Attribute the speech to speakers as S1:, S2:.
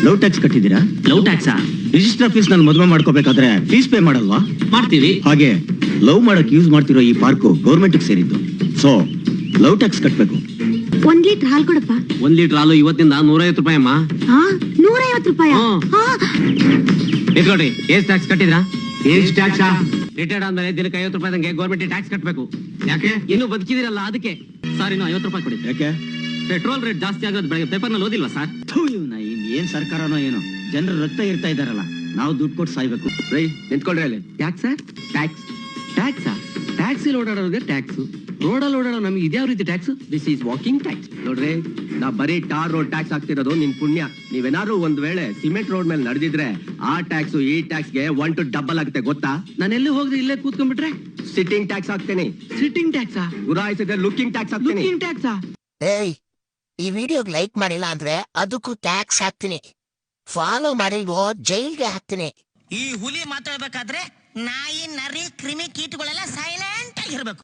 S1: Love tax ಕಟ್ಟಿದ್ದೀರಾ?
S2: Love ಟ್ಯಾಕ್ಸಾ?
S1: Register office ನಲ್ಲಿ ಮದುವೆ ಮಾಡ್ಕೋಬೇಕಾದ್ರೆ ಫೀಸ್ ಪೇ ಮಾಡಲ್ವಾ?
S2: ಮಾಡ್ತೀವಿ.
S1: ಹಾಗೆ ಲವ್ ಮಾಡಕ್ ಯೂಸ್ ಮಾಡ್ತಿರೋ ಈ ಪಾರ್ಕು ಗೌರ್ಮೆಂಟ್ ಸೇರಿದ್ದು. ಸೊ ಲವ್ ಟ್ಯಾಕ್ಸ್ ಕಟ್ಬೇಕು.
S3: 1 ಲೀಟರ್ ಹಾಲು ಕೊಡಪ್ಪ.
S2: 1 ಲೀಟರ್ ಹಾಲು ಇವತ್ತಿಂದ 150 ರೂಪಾಯಿ ಅಮ್ಮ.
S3: 150 ರೂಪಾಯಿ?
S2: ಎತ್ಕೊಡ್ರಿ. ಏಸ್ ಟ್ಯಾಕ್ಸ್ ಕಟ್ಟಿದ್ರಾ? ಏಸ್ ಟ್ಯಾಕ್ಸ್ ರಿಟೈರ್ಡ್ ಆದ್ಮೇಲೆ ದಿನಕ್ಕೆ 50 ರೂಪಾಯಿ ದಂಗೆ ಗೌರ್ಮೆಂಟ್ ಟ್ಯಾಕ್ಸ್ ಕಟ್ಬೇಕು. ಯಾಕೆ? ಇನ್ನು ಬದುಕಿದಿರಲ್ಲ ಅದಕ್ಕೆ. ಸರ್ ಇನ್ನು 50 ರೂಪಾಯಿ ಕೊಡಿ.
S1: ಯಾಕೆ?
S2: ಪೆಟ್ರೋಲ್ ರೇಟ್ ಜಾಸ್ತಿ ಆಗೋದು ಬೆಳಗ್ಗೆ ಪೇಪರ್ ನಲ್ಲಿ ಓದಿಲ್ವಾ ಸರ್?
S1: ಏನ್ ಸರ್ಕಾರನೋ ಏನೋ, ಜನರ ರಕ್ತ ಇರ್ತಾ ಇದಾರಲ್ಲ, ನಾವು ದುಡ್ಡು ಕೊಟ್ಟು ಸಾಯ್ಬೇಕು.
S2: ರೈ ನಿಂತ್ಕೊಳ್ರಿ ಅಲ್ಲಿ. ಯಾಕೆ ಸರ್? ಟ್ಯಾಕ್ಸ್ ಟ್ಯಾಕ್ಸಾ? ಟ್ಯಾಕ್ಸಿ ಓಡಾಡೋರಿಗೆ ಟ್ಯಾಕ್ಸ್, ರೋಡಲ್ಲಿ ಓಡಾಡೋ ನಮ್ಗೆ ಇದ್ಯಾವ ರೀತಿ tax? This is walking tax. ನೋಡ್ರಿ, ನಾ ಬರೀ ಟಾರ್ ರೋಡ್ ಟ್ಯಾಕ್ಸ್ ಆಗ್ತಿರೋದು ನಿನ್ ಪುಣ್ಯ. ನೀವೇನಾದ್ರು ಒಂದ್ ವೇಳೆ ಸಿಮೆಂಟ್ ರೋಡ್ ಮೇಲೆ ನಡೆದಿದ್ರೆ ಆ ಟ್ಯಾಕ್ಸ್ ಈ ಟ್ಯಾಕ್ಸ್ ಗೆ 1 to ಡಬಲ್ ಆಗುತ್ತೆ ಗೊತ್ತಾ? ನಾನು ಎಲ್ಲಿ ಹೋದ್ರೆ ಇಲ್ಲೇ ಕೂತ್ಕೊಂಡ್ಬಿಟ್ರೆ ಸಿಟ್ಟಿಂಗ್ ಟ್ಯಾಕ್ಸ್ ಹಾಕ್ತೇನೆ. ಸಿಟ್ಟಿಂಗ್ ಟ್ಯಾಕ್ಸಾ? ಗುರಾಯಿಸಿದ್ರೆ ಲುಕಿಂಗ್ ಟ್ಯಾಕ್ಸ್ ಹಾಕ್ತೇನೆ. ಲುಕಿಂಗ್ ಟ್ಯಾಕ್ಸಾ?
S4: ಏಯ್, ಈ ವಿಡಿಯೋಗೆ ಲೈಕ್ ಮಾಡಿಲ್ಲ ಅಂದ್ರೆ ಅದಕ್ಕೂ ಟ್ಯಾಕ್ಸ್ ಹಾಕ್ತೀನಿ. ಫಾಲೋ ಮಾಡಿಲ್ವೋ ಜೈಲ್ಗೆ ಹಾಕ್ತೀನಿ.
S5: ಈ ಹುಲಿ ಮಾತಾಡ್ಬೇಕಾದ್ರೆ ನಾಯಿ, ನರಿ, ಕ್ರಿಮಿ ಕೀಟಗಳೆಲ್ಲ ಸೈಲೆಂಟ್ ಆಗಿರ್ಬೇಕು.